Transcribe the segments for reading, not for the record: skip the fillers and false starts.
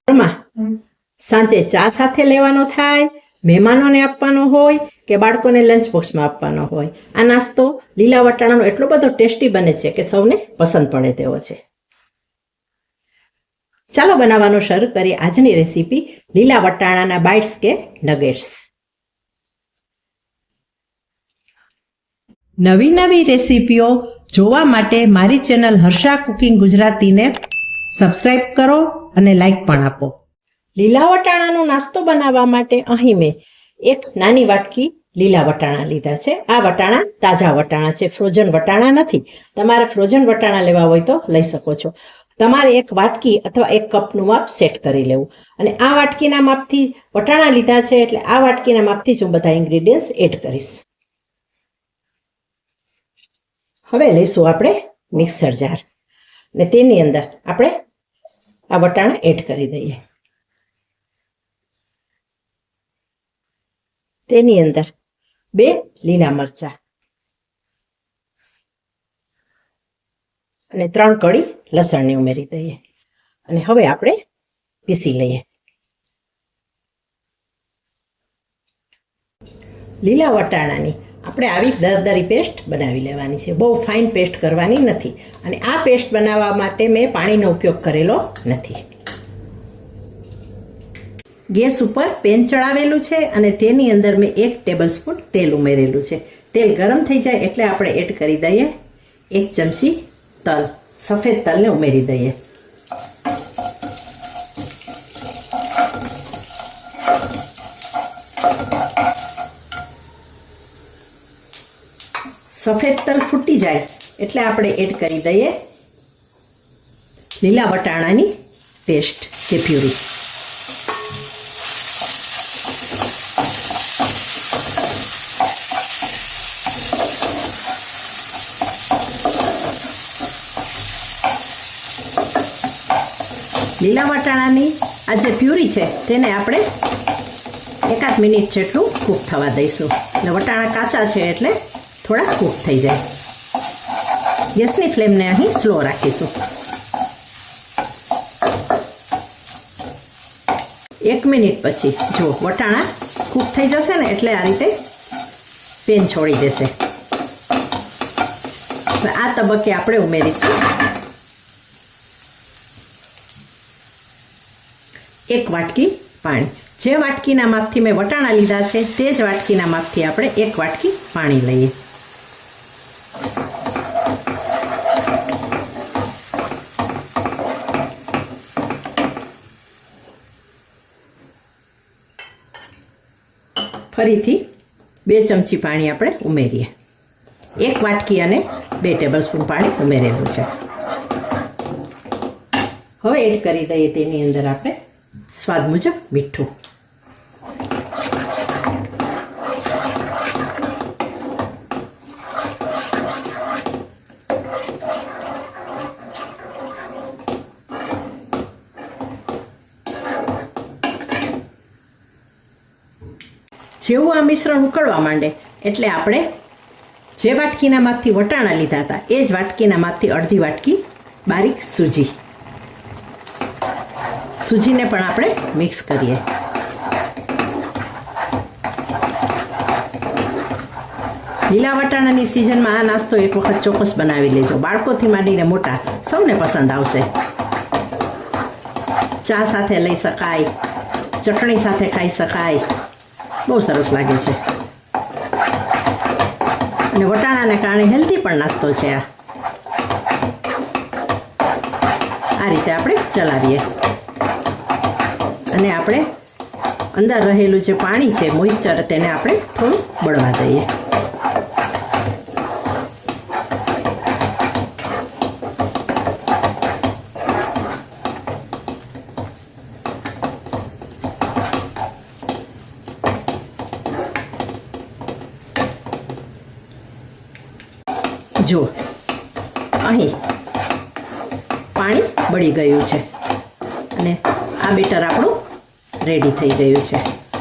સાંજે ચા સાથે લેવાનો થાય, મહેમાનોને આપવાનો હોય કે બાળકોને લંચ બોક્સમાં આપવાનો હોય, આ નાસ્તો લીલા વટાણાનો એટલો બધો ટેસ્ટી બને છે કે સૌને પસંદ પડે તેવો છે. ચાલો બનાવવાનું શરૂ કરીએ આજની રેસીપી લીલા વટાણાના બાઇટ્સ કે નગેટ્સ. નવી નવી રેસીપીઓ જોવા માટે મારી ચેનલ હર્ષા કુકિંગ ગુજરાતીને સબસ્ક્રાઈબ કરો અને લાઈક પણ આપો. લીલા વટાણાનો નાસ્તો બનાવવા માટે અહીં મેં એક નાની વાટકી લીલા વટાણા લીધા છે. આ વટાણા તાજા વટાણા છે, ફ્રોઝન વટાણા નથી. તમારે ફ્રોઝન વટાણા લેવા હોય તો લઈ શકો છો. તમારે એક વાટકી અથવા એક કપનું માપ સેટ કરી લેવું. અને આ વાટકીના માપથી વટાણા લીધા છે એટલે આ વાટકીના માપથી જ હું બધા ઇન્ગ્રીડિયન્ટ્સ એડ કરીશ. હવે લઈશું આપણે મિક્સર જાર ને તેની અંદર આપણે આ વટાણા એડ કરી દઈએ. તેની અંદર 2 લીલા મરચાં અને 3 કળી લસણની ઉમેરી દઈએ અને હવે આપણે પીસી લઈએ. લીલા વટાણાની આપણે આવી દરદરી પેસ્ટ બનાવી લેવાની છે. બહુ ફાઇન પેસ્ટ કરવાની નથી. અને આ પેસ્ટ બનાવવા માટે મેં પાણીનો ઉપયોગ કરેલો નથી. ગેસ ઉપર પેન ચડાવેલું છે અને તેની અંદર મેં 1 ટેબલસ્પૂન તેલ ઉમેરેલું છે. તેલ ગરમ થઈ જાય એટલે આપણે એડ કરી દઈએ 1 ચમચી તલ, સફેદ તલને ઉમેરી દઈએ. સફેદ તલ ફૂટી જાય એટલે આપણે એડ કરી દઈએ લીલા વટાણાની પેસ્ટ કે પ્યુરી. લીલા વટાણાની આ જે પ્યુરી છે તેને આપણે 1 મિનિટ જેટલું કૂક થવા દઈશું. એટલે વટાણા કાચા છે એટલે થોડા કૂક થઈ જાય. ગેસની ફ્લેમને અહીં સ્લો રાખીશું. 1 મિનિટ પછી જો વટાણા કૂક થઈ જશે ને એટલે આ રીતે પેન છોડી દેશે. આ તબક્કે આપણે ઉમેરીશું 1 વાટકી પાણી. જે વાટકીના માપથી મેં વટાણા લીધા છે તે જ વાટકીના માપથી આપણે 1 વાટકી પાણી લઈએ. ફરીથી 2 ચમચી પાણી આપણે ઉમેરીએ. 1 વાટકી અને 2 ટેબલસ્પૂન પાણી ઉમેરેલું છે. હવે એડ કરી દઈએ તેની અંદર આપણે સ્વાદ મુજબ મીઠું. જેવું આ મિશ્રણ ઉકળવા માંડે એટલે આપણે જે વાટકીના માપથી વટાણા લીધા હતા એ જ વાટકીના માપથી અડધી વાટકી બારીક સૂજીને પણ આપણે મિક્સ કરીએ. લીલા વટાણાની સિઝનમાં આ નાસ્તો એક વખત ચોક્કસ બનાવી લેજો. બાળકોથી માંડીને મોટા સૌને પસંદ આવશે. ચા સાથે લઈ શકાય, ચટણી સાથે ખાઈ શકાય. બહુ સરસ લાગે છે અને વટાણાને કારણે હેલ્ધી પણ નાસ્તો છે. આ રીતે આપણે ચલાવીએ અને આપણે અંદર રહેલું જે પાણી છે મોઇસ્ચર તેને આપણે થોડું બળવા દઈએ. જો અહીં પાણી બળી ગયું છે અને આ બેટર આપણું રેડી થઈ ગયું છે.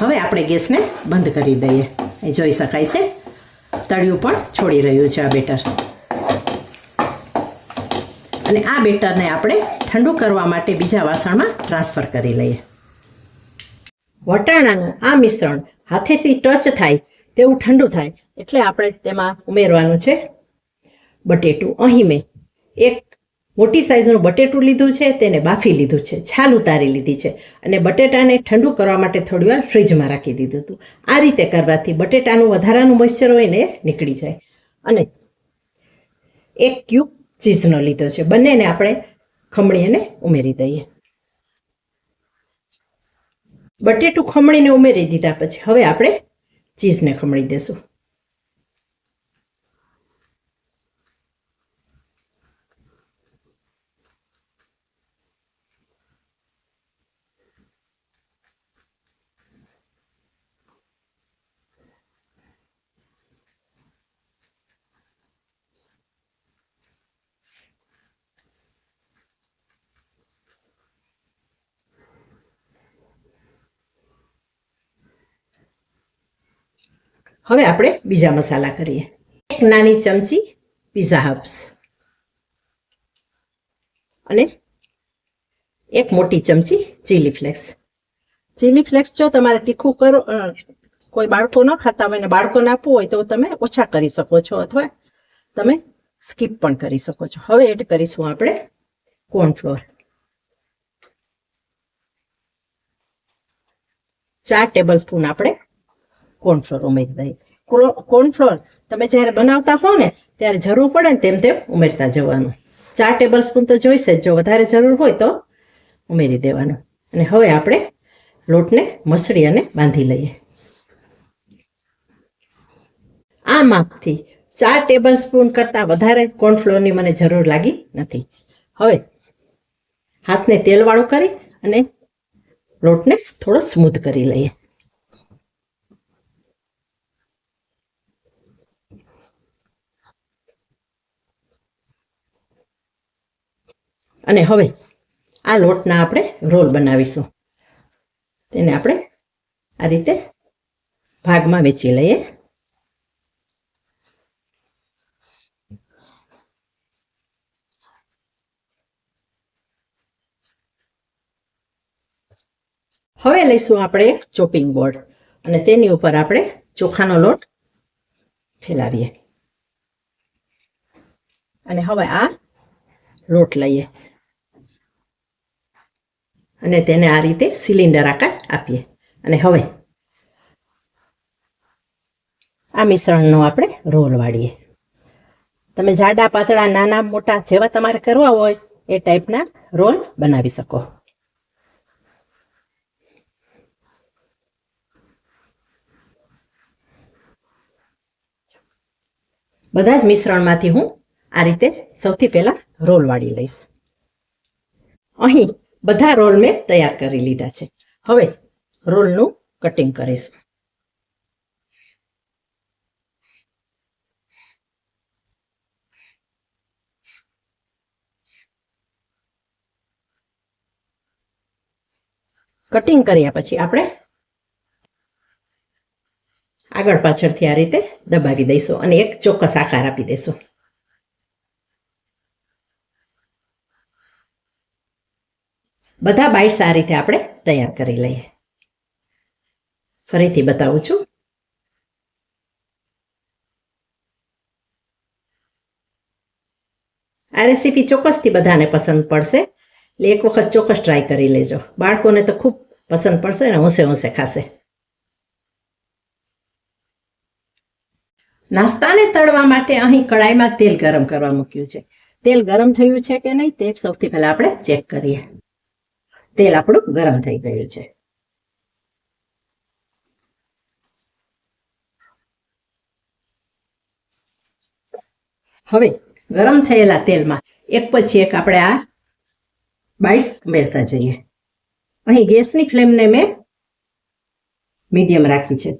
હવે આપણે ગેસને બંધ કરી દઈએ. એ જોઈ શકાય છે તળિયું પણ છોડી રહ્યું છે આ બેટર. અને આ બેટરને આપણે ઠંડુ કરવા માટે બીજા વાસણમાં ટ્રાન્સફર કરી લઈએ. વટાણાનું આ મિશ્રણ હાથેથી ટચ થાય તેવું ઠંડુ થાય એટલે આપણે તેમાં ઉમેરવાનું છે બટેટું. અહીં મેં એક મોટી સાઈઝનું બટેટું લીધું છે, તેને બાફી લીધું છે, છાલ ઉતારી લીધી છે અને બટેટાને ઠંડુ કરવા માટે થોડી વાર ફ્રીજમાં રાખી દીધું હતું. આ રીતે કરવાથી બટેટાનું વધારાનું મોઇશ્ચર હોય ને એ નીકળી જાય. અને એક ક્યુબ ચીઝનો લીધો છે, બંનેને આપણે ખમણીને ઉમેરી દઈએ. બટેટું ખમણીને ઉમેરી દીધા પછી હવે આપણે ચીઝને ખમણી દેશું. હવે આપણે બીજા મસાલા કરીએ. એક નાની ચમચી પિઝા હર્બ્સ અને એક મોટી ચમચી ચીલી ફ્લેક્સ. ચીલી ફ્લેક્સ જો તમારે તીખું કરો, કોઈ બાળકો ન ખાતા હોય ને બાળકોને આપવું હોય તો તમે ઓછા કરી શકો છો અથવા તમે સ્કીપ પણ કરી શકો છો. હવે એડ કરીશું આપણે કોર્નફ્લોર. 4 ટેબલ સ્પૂન આપણે કોર્નફ્લોર ઉમેરી દઈએ. કોર્નફ્લોર તમે જ્યારે બનાવતા હો ને ત્યારે જરૂર પડે ને તેમ તેમ ઉમેરતા જવાનું. 4 ટેબલ સ્પૂન તો જોઈશે જ, જો વધારે જરૂર હોય તો ઉમેરી દેવાનું. અને હવે આપણે લોટને મસળી અને બાંધી લઈએ. આ માપથી 4 ટેબલ સ્પૂન કરતાં વધારે કોર્નફ્લોરની મને જરૂર લાગી નથી. હવે હાથને તેલવાળું કરી અને લોટને થોડો સ્મૂથ કરી લઈએ. અને હવે આ લોટના આપણે રોલ બનાવીશું. તેને આપણે આ રીતે ભાગમાં વહેંચી લઈએ. હવે લઈશું આપણે એક ચોપિંગ બોર્ડ અને તેની ઉપર આપણે ચોખાનો લોટ ફેલાવીએ. અને હવે આ લોટ લઈએ અને તેને આ રીતે સિલિન્ડર આકાર આપીએ. અને હવે આ મિશ્રણનો આપણે રોલ વાળીએ. તમે જાડા પાતળા નાના મોટા જેવા તમારે કરવા હોય એ ટાઈપના રોલ બનાવી શકો. બધા જ મિશ્રણમાંથી હું આ રીતે સૌથી પહેલા રોલ વાળી લઈશ. અહીં બધા રોલ મેં તૈયાર કરી લીધા છે. હવે રોલનું કટિંગ કરીશું. કટિંગ કર્યા પછી આપણે આગળ પાછળથી આ રીતે દબાવી દઈશું અને એક ચોક્કસ આકાર આપી દઈશું. બધા બાઇટ્સ આ રીતે આપણે તૈયાર કરી લઈએ. ફરીથી બતાવું છું. આ રેસીપી ચોક્કસથી બધાને પસંદ પડશે, એટલે એક વખત ચોક્કસ ટ્રાય કરી લેજો. બાળકોને તો ખૂબ પસંદ પડશે અને હોંશે હોંશે ખાશે. નાસ્તાને તળવા માટે અહીં કડાઈમાં તેલ ગરમ કરવા મૂક્યું છે. તેલ ગરમ થયું છે કે નહીં તે સૌથી પહેલા આપણે ચેક કરીએ. તેલ આપણું ગરમ થઈ ગયું છે. હવે ગરમ થયેલા તેલમાં એક પછી એક આપણે આ બાઇટ્સ ઉમેરતા જઈએ. અહીં ગેસની ફ્લેમને મેં મીડિયમ રાખી છે.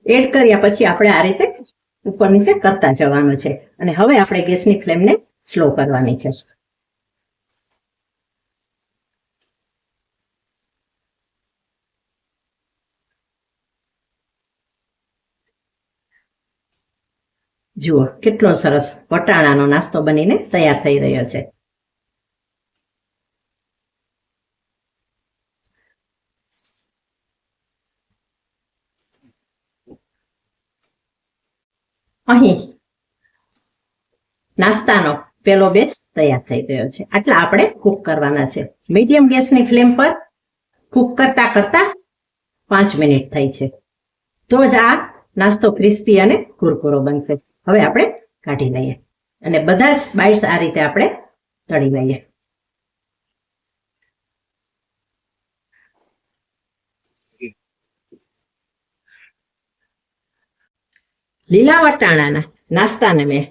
એડ કર્યા પછી આપણે આ રીતે ઉપર નીચે કરતા જવાનું છે અને હવે આપણે ગેસની ફ્લેમને સ્લો કરવાની છે. જુઓ કેટલો સરસ વટાણાનો નાસ્તો બનીને તૈયાર થઈ રહ્યો છે. અહીં નાસ્તાનો પેલો બેચ તૈયાર થઈ ગયો છે. આટલા આપણે કૂક કરવાના છે. મીડિયમ ગેસની ફ્લેમ પર કૂક કરતા કરતા 5 મિનિટ થઈ છે. તો જ આ નાસ્તો ક્રિસ્પી અને કુરકુરો બનશે. હવે આપણે કાઢી લઈએ અને બધા જ બાઇટ્સ આ રીતે આપણે તળી લઈએ. લીલા વટાણાના નાસ્તાને મેં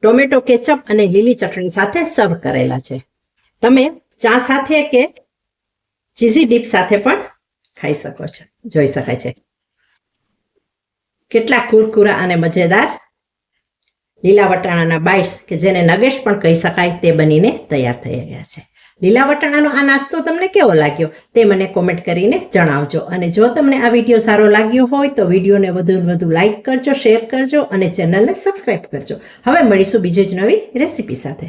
ટોમેટો કેચઅપ અને લીલી ચટણી સાથે સર્વ કરેલા છે. તમે ચા સાથે કે ચીઝી ડીપ સાથે પણ ખાઈ શકો છો. જોઈ શકાય છે કેટલા કુરકુરા અને મજેદાર લીલા વટાણાના બાઇટ્સ કે જેને નગેટ્સ પણ કહી શકાય તે બનીને તૈયાર થઈ ગયા છે. લીલા વટાણાનો આ નાસ્તો તમને કેવો લાગ્યો તે મને કોમેન્ટ કરીને જણાવજો. અને જો તમને આ વિડીયો સારો લાગ્યો હોય તો વિડીયોને વધુ લાઇક કરજો, શેર કરજો અને ચેનલને સબસ્ક્રાઇબ કરજો. હવે મળીશું બીજી જ નવી રેસીપી સાથે.